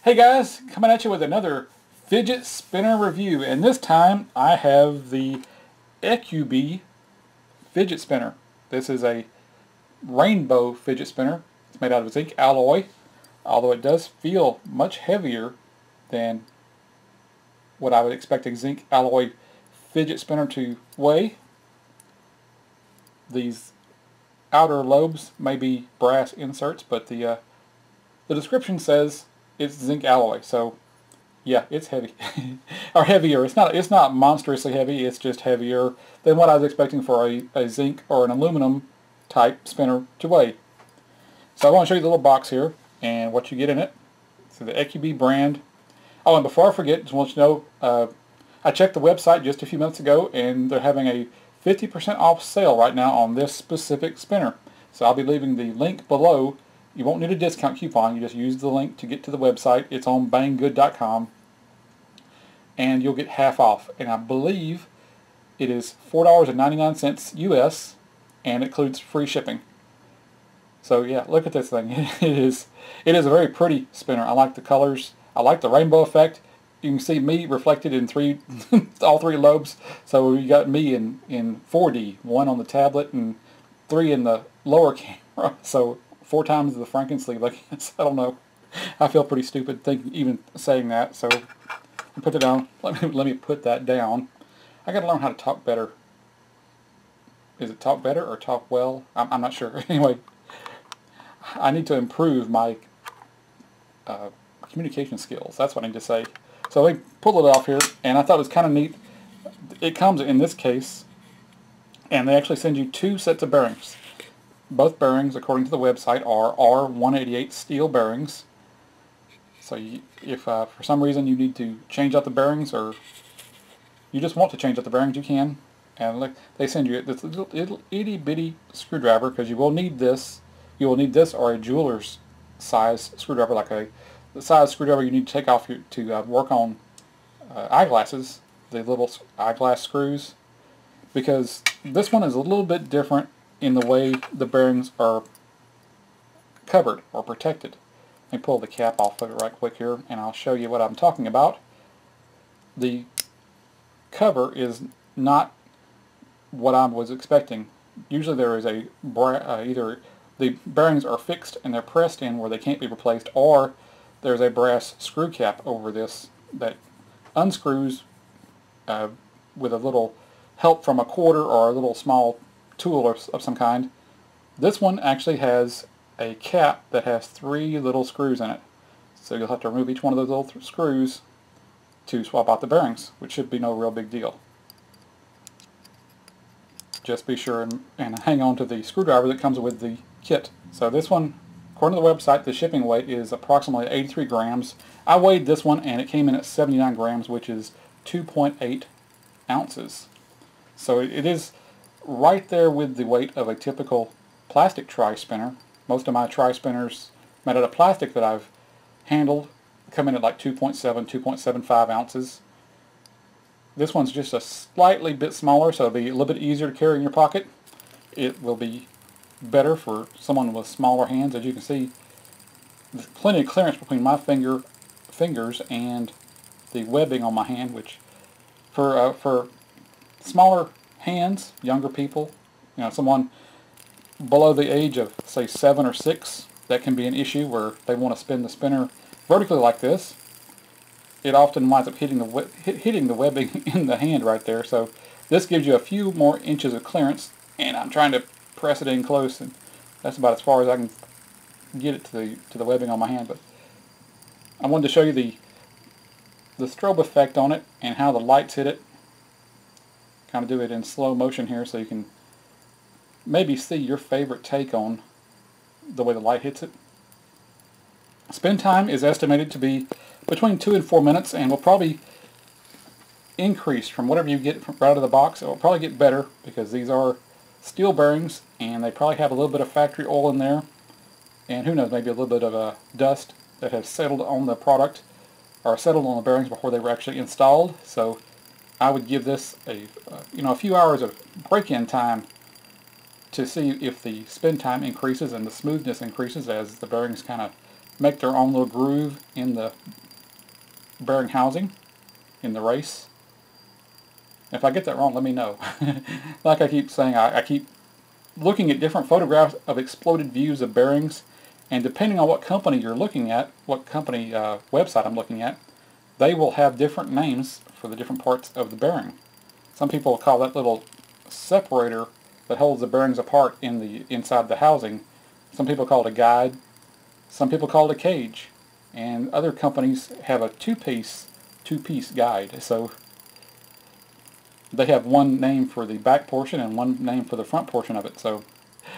Hey guys, coming at you with another fidget spinner review, and this time I have the ECUBEE fidget spinner. This is a rainbow fidget spinner. It's made out of zinc alloy, although it does feel much heavier than what I would expect a zinc alloy fidget spinner to weigh. These outer lobes may be brass inserts, but the description says it's zinc alloy, so yeah, it's heavy. Or heavier. It's not monstrously heavy, it's just heavier than what I was expecting for a zinc or an aluminum type spinner to weigh. So I want to show you the little box here and what you get in it. So the ECUBEE brand. Oh, and before I forget, just want you to know, I checked the website just a few minutes ago and they're having a 50% off sale right now on this specific spinner. So I'll be leaving the link below. You won't need a discount coupon, you just use the link to get to the website. It's on banggood.com and you'll get half off. And I believe it is $4.99 US and it includes free shipping. So yeah, look at this thing. It is a very pretty spinner. I like the colors. I like the rainbow effect. You can see me reflected in all three lobes. So you got me in 4D, one on the tablet and 3 in the lower camera. So 4 times the Franken sleeve, I guess. I don't know. I feel pretty stupid even saying that. So put it down. Let me put that down. I got to learn how to talk better. Is it talk better or talk well? I'm not sure. Anyway, I need to improve my communication skills. That's what I need to say. So let me pull it off here, and I thought it was kind of neat. It comes in this case, and they actually send you 2 sets of bearings. Both bearings, according to the website, are R188 steel bearings. So if for some reason you need to change out the bearings, or you just want to change out the bearings, you can. And look, they send you this little itty bitty screwdriver, because you will need this. You will need this or a jeweler's size screwdriver, like the size screwdriver you need to take off to work on eyeglasses, the little eyeglass screws, because this one is a little bit different in the way the bearings are covered or protected. Let me pull the cap off of it right quick here and I'll show you what I'm talking about. The cover is not what I was expecting. Usually there is either the bearings are fixed and they're pressed in where they can't be replaced, or there's a brass screw cap over this that unscrews with a little help from a quarter or a little small tool of some kind. This one actually has a cap that has 3 little screws in it. So you'll have to remove each one of those little screws to swap out the bearings, which should be no real big deal. Just be sure and hang on to the screwdriver that comes with the kit. So this one, according to the website, the shipping weight is approximately 83 grams. I weighed this one and it came in at 79 grams, which is 2.8 ounces. So it is right there with the weight of a typical plastic tri-spinner. Most of my tri-spinners made out of plastic that I've handled come in at like 2.7, 2.75 ounces. This one's just a slightly bit smaller, so it'll be a little bit easier to carry in your pocket. It will be better for someone with smaller hands. As you can see, there's plenty of clearance between my fingers and the webbing on my hand, which for smaller hands, younger people, someone below the age of say 7 or 6, that can be an issue where they want to spin the spinner vertically like this. It often winds up hitting the webbing in the hand right there. So this gives you a few more inches of clearance, and I'm trying to press it in close, and that's about as far as I can get it to the webbing on my hand. But I wanted to show you the strobe effect on it and how the lights hit it. Kind of do it in slow motion here so you can maybe see your favorite take on the way the light hits it. Spin time is estimated to be between 2 and 4 minutes, and will probably increase from whatever you get right out of the box. It will probably get better because these are steel bearings and they probably have a little bit of factory oil in there, and who knows, maybe a little bit of dust that has settled on the product or settled on the bearings before they were actually installed. So I would give this a few hours of break-in time to see if the spin time increases and the smoothness increases as the bearings kind of make their own little groove in the bearing housing in the race. If I get that wrong, let me know. Like I keep saying, I keep looking at different photographs of exploded views of bearings, and depending on what company you're looking at, what company website I'm looking at, they will have different names for the different parts of the bearing. Some people will call that little separator that holds the bearings apart in the inside the housing. Some people call it a guide. Some people call it a cage. And other companies have a two-piece guide. So they have one name for the back portion and one name for the front portion of it. So,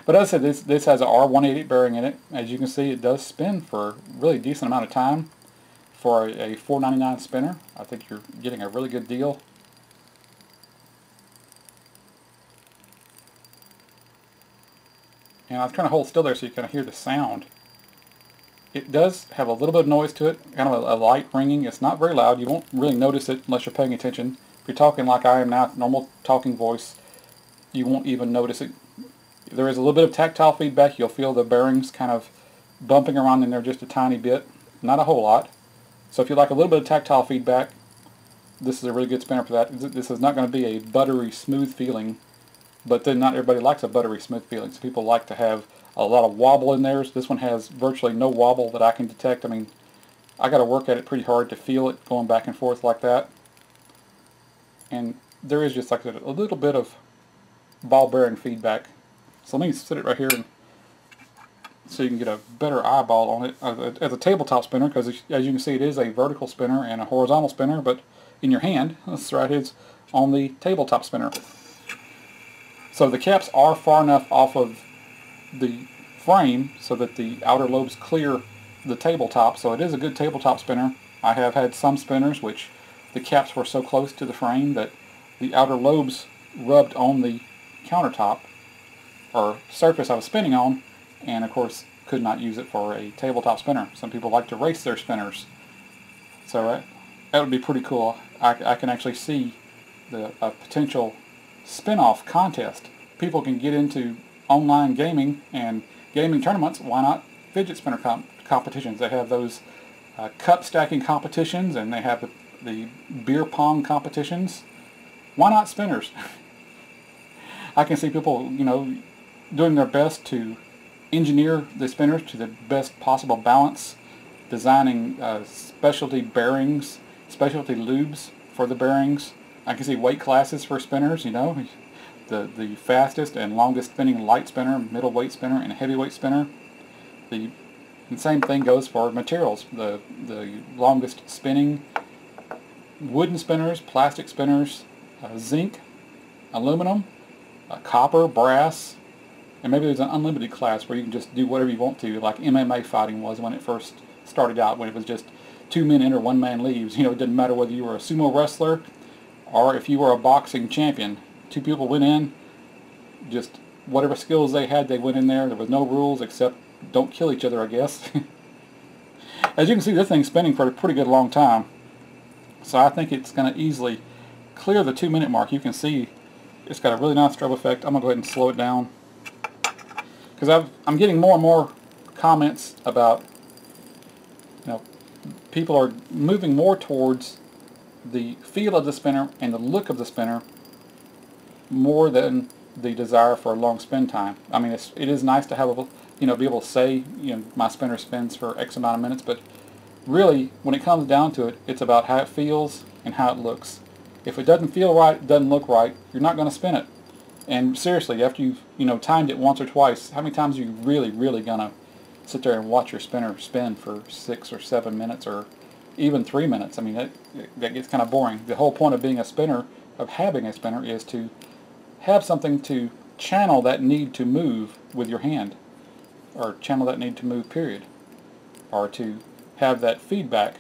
but as I said, this has an R188 bearing in it. As you can see, it does spin for a really decent amount of time. For a $4.99 spinner, I think you're getting a really good deal. And I was trying to hold still there so you kind of hear the sound. It does have a little bit of noise to it, kind of a light ringing. It's not very loud. You won't really notice it unless you're paying attention. If you're talking like I am now, normal talking voice, you won't even notice it. There is a little bit of tactile feedback. You'll feel the bearings kind of bumping around in there just a tiny bit. Not a whole lot. So if you like a little bit of tactile feedback, this is a really good spinner for that. This is not going to be a buttery smooth feeling, but then not everybody likes a buttery smooth feeling. So people like to have a lot of wobble in theirs. This one has virtually no wobble that I can detect. I mean, I got to work at it pretty hard to feel it going back and forth like that. And there is just like a little bit of ball bearing feedback. So let me sit it right here and so you can get a better eyeball on it as a tabletop spinner, because as you can see, it is a vertical spinner and a horizontal spinner, but in your hand, that's right, it's on the tabletop spinner. So the caps are far enough off of the frame so that the outer lobes clear the tabletop, so it is a good tabletop spinner. I have had some spinners which the caps were so close to the frame that the outer lobes rubbed on the countertop or surface I was spinning on, and of course could not use it for a tabletop spinner. Some people like to race their spinners, so that would be pretty cool. I can actually see a potential spin-off contest. People can get into online gaming and gaming tournaments. Why not fidget spinner competitions? They have those cup stacking competitions, and they have the beer pong competitions. Why not spinners? I can see people, doing their best to engineer the spinners to the best possible balance, designing specialty bearings, specialty lubes for the bearings. I can see weight classes for spinners, the fastest and longest spinning light spinner, middleweight spinner, and heavyweight spinner. The same thing goes for materials. The longest spinning wooden spinners, plastic spinners, zinc, aluminum, copper, brass, and maybe there's an unlimited class where you can just do whatever you want to, like MMA fighting was when it first started out, when it was just 2 men enter, 1 man leaves. It didn't matter whether you were a sumo wrestler or if you were a boxing champion. 2 people went in, just whatever skills they had, they went in there. There was no rules except don't kill each other, I guess. As you can see, this thing's spinning for a pretty good long time. So I think it's going to easily clear the 2-minute mark. You can see it's got a really nice strobe effect. I'm going to go ahead and slow it down, because I'm getting more and more comments about, people are moving more towards the feel of the spinner and the look of the spinner more than the desire for a long spin time. I mean, it is nice to have be able to say, my spinner spins for X amount of minutes, but really, when it comes down to it, it's about how it feels and how it looks. If it doesn't feel right, it doesn't look right, you're not going to spin it. And seriously, after you've timed it once or twice, how many times are you really going to sit there and watch your spinner spin for 6 or 7 minutes or even 3 minutes? I mean, that gets kind of boring. The whole point of being a spinner, of having a spinner, is to have something to channel that need to move with your hand, or channel that need to move, period, or to have that feedback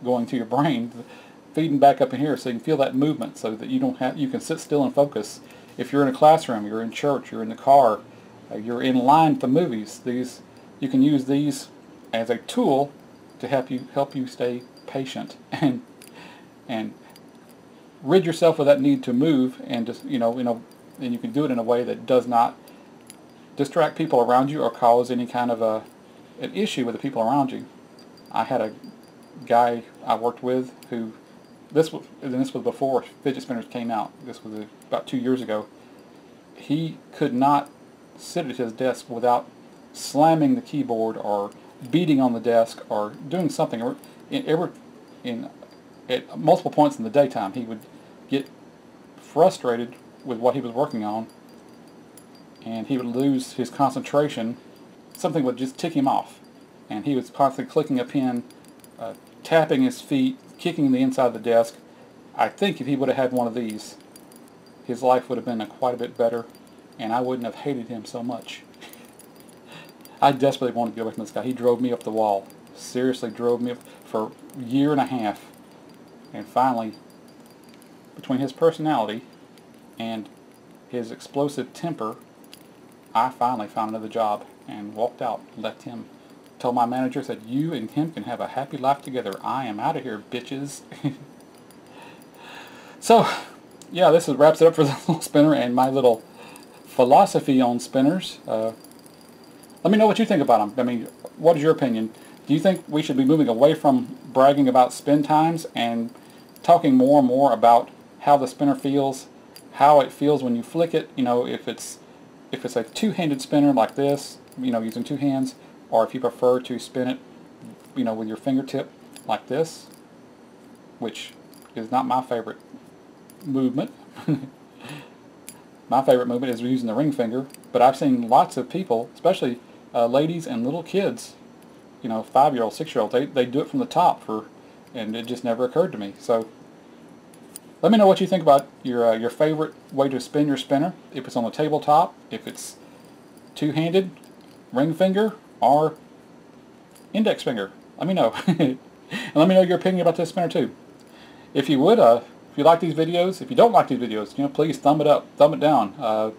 going to your brain, feeding back up in here, so you can feel that movement, so that you can sit still and focus. If you're in a classroom, you're in church, you're in the car, you're in line at the movies, you can use these as a tool to help you stay patient and rid yourself of that need to move, and just and you can do it in a way that does not distract people around you or cause any kind of an issue with the people around you. I had a guy I worked with who, this was before fidget spinners came out. This was about 2 years ago. He could not sit at his desk without slamming the keyboard or beating on the desk or doing something. Or at multiple points in the daytime, he would get frustrated with what he was working on, and he would lose his concentration. Something would just tick him off, and he was constantly clicking a pen, tapping his feet, kicking the inside of the desk. I think if he would have had one of these, his life would have been quite a bit better, and I wouldn't have hated him so much. I desperately wanted to get away from this guy. He drove me up the wall. Seriously drove me up for a year and a half. And finally, between his personality and his explosive temper, I finally found another job and walked out. Left him. Told my manager, said, "You and him can have a happy life together. I am out of here, bitches." So, yeah, this wraps it up for the little spinner and my little philosophy on spinners. Let me know what you think about them. I mean, what is your opinion? Do you think we should be moving away from bragging about spin times and talking more and more about how the spinner feels, how it feels when you flick it? You know, if it's a two-handed spinner like this, you know, using two hands, or if you prefer to spin it, you know, with your fingertip like this, which is not my favorite movement. My favorite movement is using the ring finger, but I've seen lots of people, especially ladies and little kids, you know, 5-year-olds, 6-year-olds, they do it from the top, and it just never occurred to me. So let me know what you think about your favorite way to spin your spinner, if it's on the tabletop, if it's two-handed, ring finger, or index finger. Let me know. And let me know your opinion about this spinner too. If you would, if you like these videos, if you don't like these videos, you know, please thumb it up, thumb it down.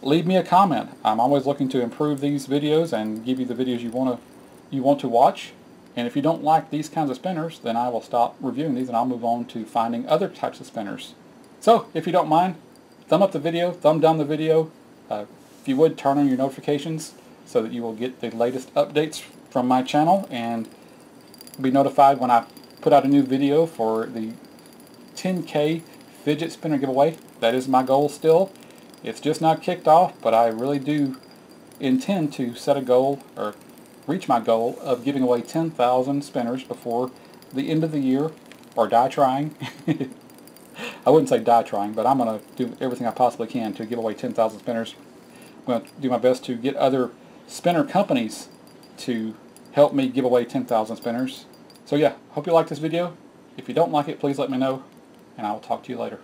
Leave me a comment. I'm always looking to improve these videos and give you the videos you want to watch. And if you don't like these kinds of spinners, then I will stop reviewing these and I'll move on to finding other types of spinners. So, if you don't mind, thumb up the video, thumb down the video. If you would, turn on your notifications so that you will get the latest updates from my channel and be notified when I put out a new video for the 10K fidget spinner giveaway. That is my goal still. It's just not kicked off, but I really do intend to set a goal, or reach my goal, of giving away 10,000 spinners before the end of the year, or die trying. I wouldn't say die trying, but I'm going to do everything I possibly can to give away 10,000 spinners. I'm going to do my best to get other spinner companies to help me give away 10,000 spinners. So yeah, hope you like this video. If you don't like it, please let me know, and I will talk to you later.